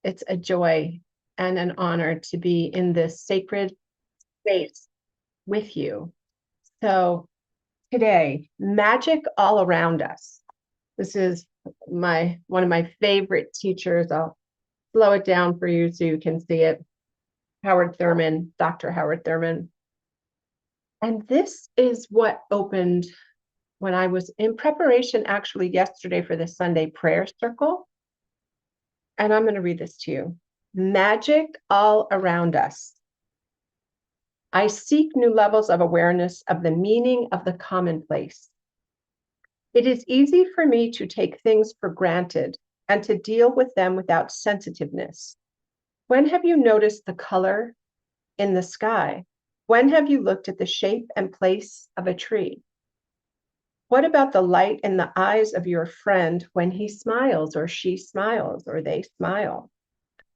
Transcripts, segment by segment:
It's a joy and an honor to be in this sacred space with you. So today, magic all around us. This is one of my favorite teachers. I'll slow it down for you so you can see it. Howard Thurman, Dr. Howard Thurman. And this is what opened when I was in preparation actually yesterday for the Sunday prayer circle. And I'm going to read this to you. Magic all around us. I seek new levels of awareness of the meaning of the commonplace. It is easy for me to take things for granted and to deal with them without sensitiveness. When have you noticed the color in the sky? When have you looked at the shape and place of a tree? What about the light in the eyes of your friend when he smiles or she smiles or they smile?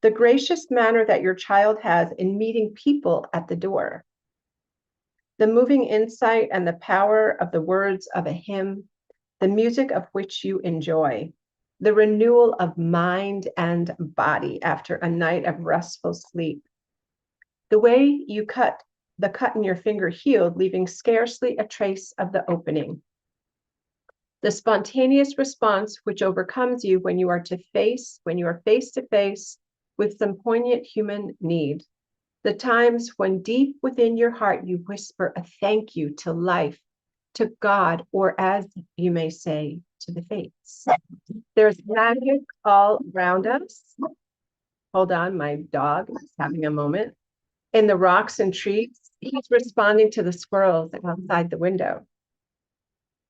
The gracious manner that your child has in meeting people at the door. The moving insight and the power of the words of a hymn, the music of which you enjoy, the renewal of mind and body after a night of restful sleep. The way you the cut in your finger healed, leaving scarcely a trace of the opening. The spontaneous response which overcomes you when you are face to face with some poignant human need. The times when deep within your heart you whisper a thank you to life, to God, or as you may say, to the fates. There's magic all around us. Hold on, my dog is having a moment. In the rocks and trees, he's responding to the squirrels outside the window.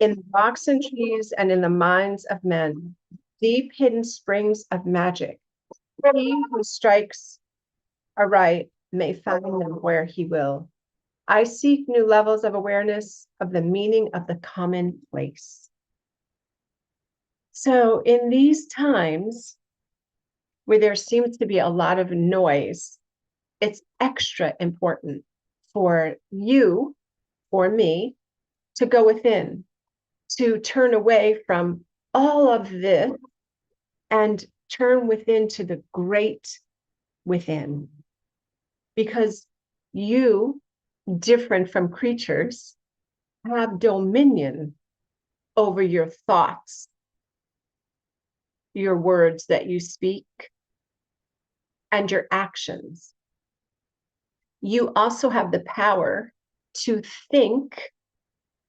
In the rocks and trees and in the minds of men, deep hidden springs of magic. He who strikes aright may find them where he will. I seek new levels of awareness of the meaning of the commonplace. So in these times where there seems to be a lot of noise, it's extra important for you, for me, to go within, to turn away from all of this and turn within to the great within. Because you, different from creatures, have dominion over your thoughts, your words that you speak, and your actions. You also have the power to think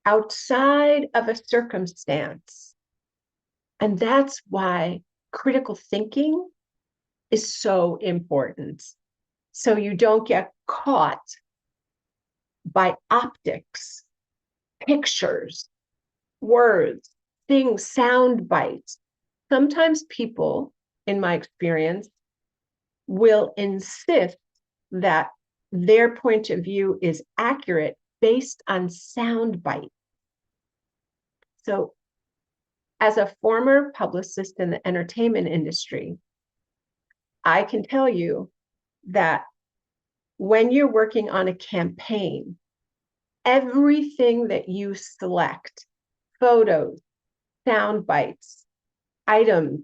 outside of a circumstance. And that's why critical thinking is so important. So you don't get caught by optics, pictures, words, things, sound bites. Sometimes people, in my experience, will insist that their point of view is accurate based on sound bite. So as a former publicist in the entertainment industry, I can tell you that when you're working on a campaign, everything that you select, photos, sound bites, items,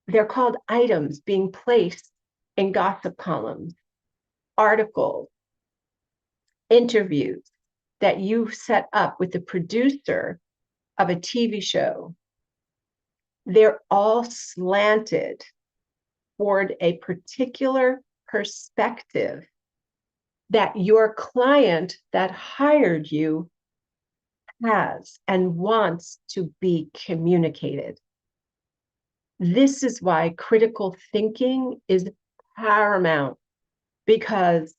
they're called items being placed in gossip columns, articles, interviews that you set up with the producer of a TV show, they're all slanted toward a particular perspective that your client that hired you has and wants to be communicated. This is why critical thinking is paramount, because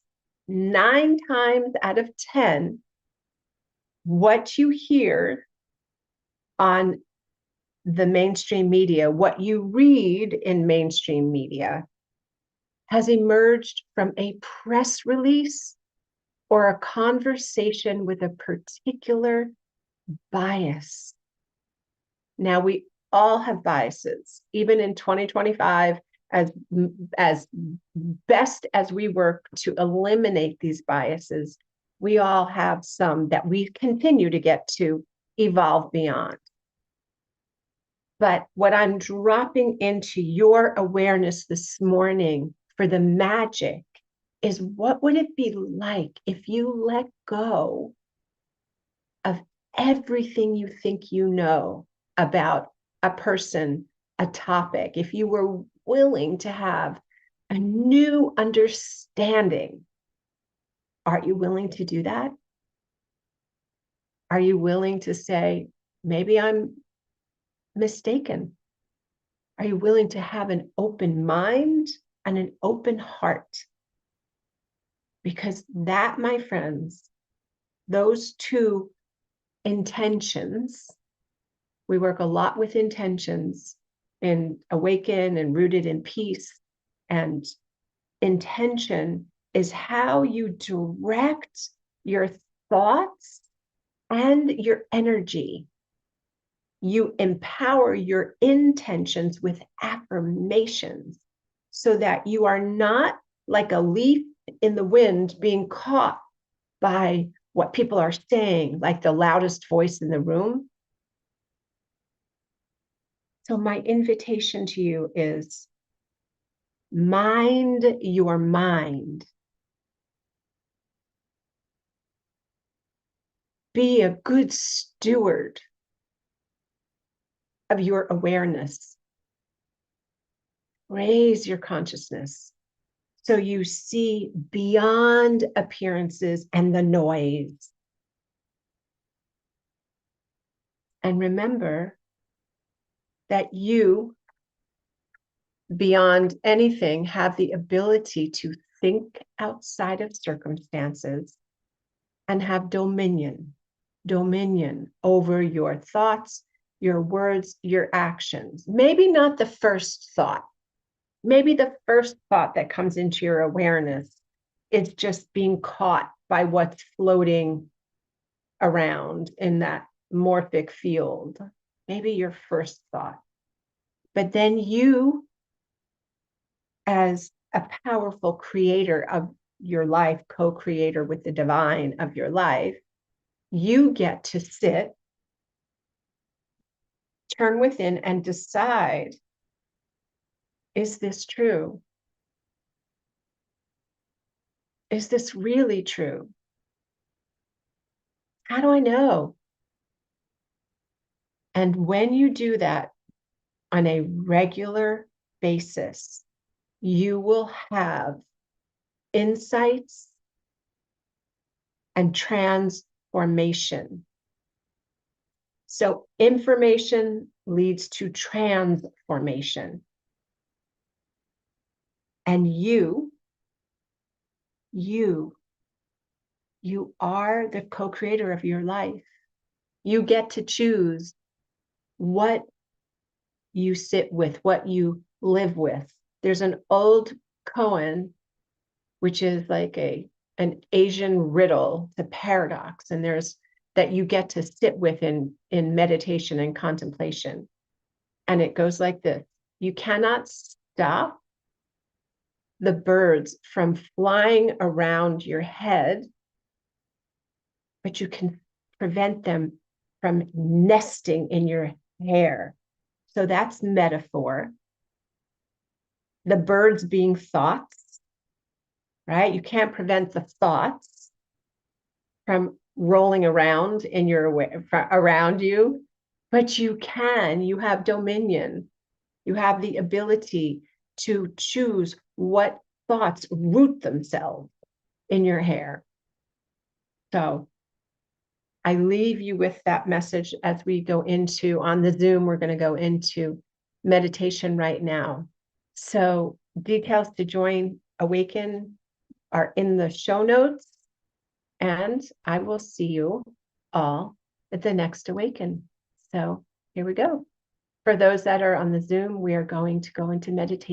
9 times out of 10, what you hear on the mainstream media, what you read in mainstream media, has emerged from a press release or a conversation with a particular bias. Now, we all have biases, even in 2025, as best as we work to eliminate these biases, we all have some that we continue to get to evolve beyond. But what I'm dropping into your awareness this morning for the magic is, what would it be like if you let go of everything you think you know about a person, a topic, if you were willing to have a new understanding? Are you willing to do that? Are you willing to say, maybe I'm mistaken? Are you willing to have an open mind and an open heart? Because that, my friends, those two intentions, we work a lot with intentions in Awaken and Rooted in Peace. And intention is how you direct your thoughts and your energy. You empower your intentions with affirmations so that you are not like a leaf in the wind being caught by what people are saying, like the loudest voice in the room. So my invitation to you is, mind your mind. Be a good steward of your awareness. Raise your consciousness so you see beyond appearances and the noise. And remember that you, beyond anything, have the ability to think outside of circumstances and have dominion over your thoughts, your words, your actions. Maybe not the first thought. Maybe the first thought that comes into your awareness is just being caught by what's floating around in that morphic field. Maybe your first thought. But then you, as a powerful creator of your life, co-creator with the divine of your life, you get to sit, turn within, and decide, is this true? Is this really true? How do I know? And when you do that on a regular basis, you will have insights and transformation. So information leads to transformation. And you are the co-creator of your life. You get to choose what you sit with, what you live with. There's an old koan, which is like an Asian riddle, the paradox, and there's that you get to sit with in meditation and contemplation. And it goes like this: you cannot stop the birds from flying around your head, but you can prevent them from nesting in your hair. So that's metaphor. The birds being thoughts, right? You can't prevent the thoughts from rolling around in your around you, but you have dominion. You have the ability to choose what thoughts root themselves in your hair. So I leave you with that message as we go into, on the Zoom, we're going to go into meditation right now. So details to join Awaken are in the show notes, and I will see you all at the next Awaken. So here we go. For those that are on the Zoom, we are going to go into meditation.